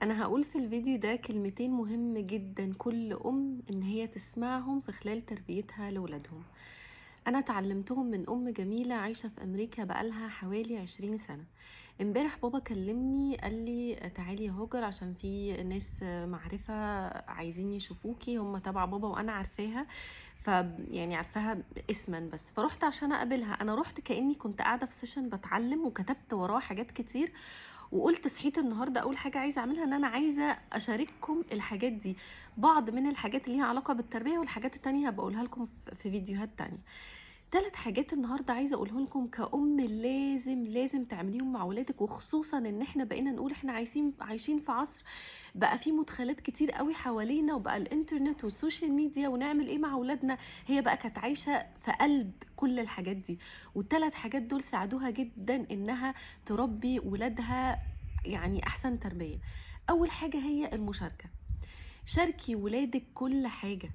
أنا هاقول في الفيديو ده كلمتين مهم جدًا كل أم إن هي تسمعهم في خلال تربيتها لولادهم. أنا اتعلمتهم من أم جميلة عايشة في أمريكا بقى لها حوالي 20 سنة. امبارح بابا كلمني قال لي تعالي يا هاجر عشان في ناس معرفة عايزين يشوفوكِ، هم تبع بابا وأنا عارفاها، يعني عارفاها اسمًا بس، فرُحت عشان أقابلها. أنا رُحت كأني كنت قاعدة في session باتعلم وكتبت وراه حاجات كتير، وقلت صحيت النهارده اول حاجه عايزه اعملها ان انا عايزه اشارككم الحاجات دي، بعض من الحاجات اللي ليها علاقه بالتربيه، والحاجات التانية هبقى اقولها لكم في فيديوهات تانية. 3 حاجات النهارده عايزه اقولهم لكم كأم لازم تعمليهم مع ولادك، وخصوصا ان احنا بقينا نقول احنا عايشين في عصر بقى فيه مدخلات كتير قوي حوالينا، وبقى الانترنت والسوشيال ميديا، ونعمل ايه مع ولادنا. هي بقى كانت عايشه في قلب كل الحاجات دي، وال3 حاجات دول ساعدوها جدا انها تربي ولادها يعني احسن تربيه. اول حاجه هي المشاركه. شاركي ولادك كل حاجه،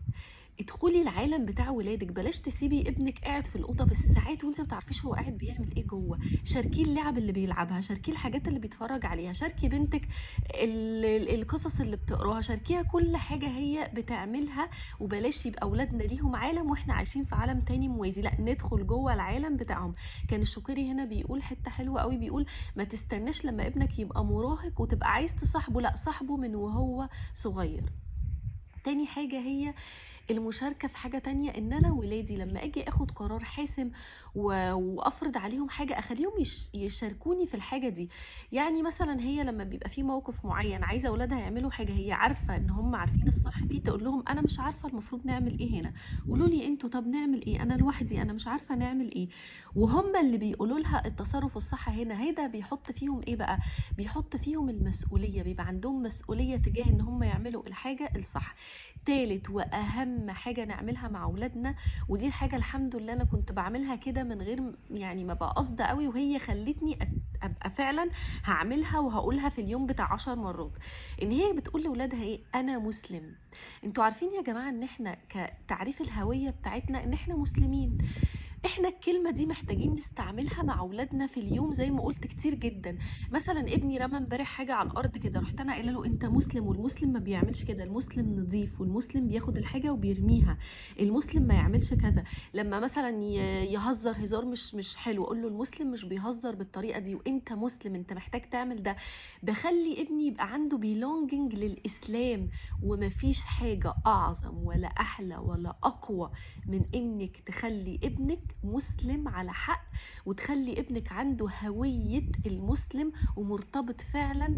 ادخلي العالم بتاع ولادك، بلاش تسيبي ابنك قاعد في الاوضه بالساعات وانت ما بتعرفيش هو قاعد بيعمل ايه جوه. شاركيه اللعب اللي بيلعبها، شاركيه الحاجات اللي بيتفرج عليها، شاركي بنتك القصص اللي بتقراها، شاركيها كل حاجه هي بتعملها. وبلاش يبقى اولادنا ليهم عالم واحنا عايشين في عالم تاني موازي، لا ندخل جوه العالم بتاعهم. كان الشقيري هنا بيقول حته حلوه قوي، بيقول ما تستناش لما ابنك يبقى مراهق وتبقى عايز تصاحبه، لا صاحبه من وهو صغير. تاني حاجة هي المشاركة في حاجة تانية، ان انا ولادي لما اجي اخد قرار حاسم وافرض عليهم حاجة، اخليهم يشاركوني في الحاجة دي. يعني مثلا هي لما بيبقى في موقف معين عايزة ولادها يعملوا حاجة هي عارفة ان هم عارفين الصح فيه، تقول لهم انا مش عارفة المفروض نعمل ايه هنا، قولوا لي انتوا طب نعمل ايه، انا لوحدي انا مش عارفة نعمل ايه. وهم اللي بيقولوا لها التصرف الصح هنا. هيدا بيحط فيهم ايه بقى؟ بيحط فيهم المسؤولية، بيبقى عندهم مسؤولية تجاه ان هم يعملوا الحاجة الصح. تالت واهم حاجه نعملها مع اولادنا، ودي الحاجه الحمد لله انا كنت بعملها كده من غير يعني ما بقى قصد قوي، وهي خلتني ابقى فعلا هعملها وهقولها في اليوم بتاع 10 مرات. ان هي بتقول لاولادها ايه؟ انا مسلم. انتوا عارفين يا جماعه ان احنا كتعريف الهويه بتاعتنا ان احنا مسلمين. احنا الكلمة دي محتاجين نستعملها مع اولادنا في اليوم زي ما قلت كتير جدا. مثلا ابني رمى امبارح حاجة على الارض كده، رحت انا قايله له انت مسلم، والمسلم ما بيعملش كده، المسلم نظيف، والمسلم بياخد الحاجة وبيرميها، المسلم ما يعملش كذا. لما مثلا يهزر هزار مش حلو، اقول له المسلم مش بيهزر بالطريقة دي، وانت مسلم انت محتاج تعمل ده. بخلي ابني يبقى عنده بيلونجنج للاسلام. ومفيش حاجة اعظم ولا احلى ولا اقوى من انك تخلي ابنك مسلم على حق، وتخلي ابنك عنده هوية المسلم ومرتبط فعلا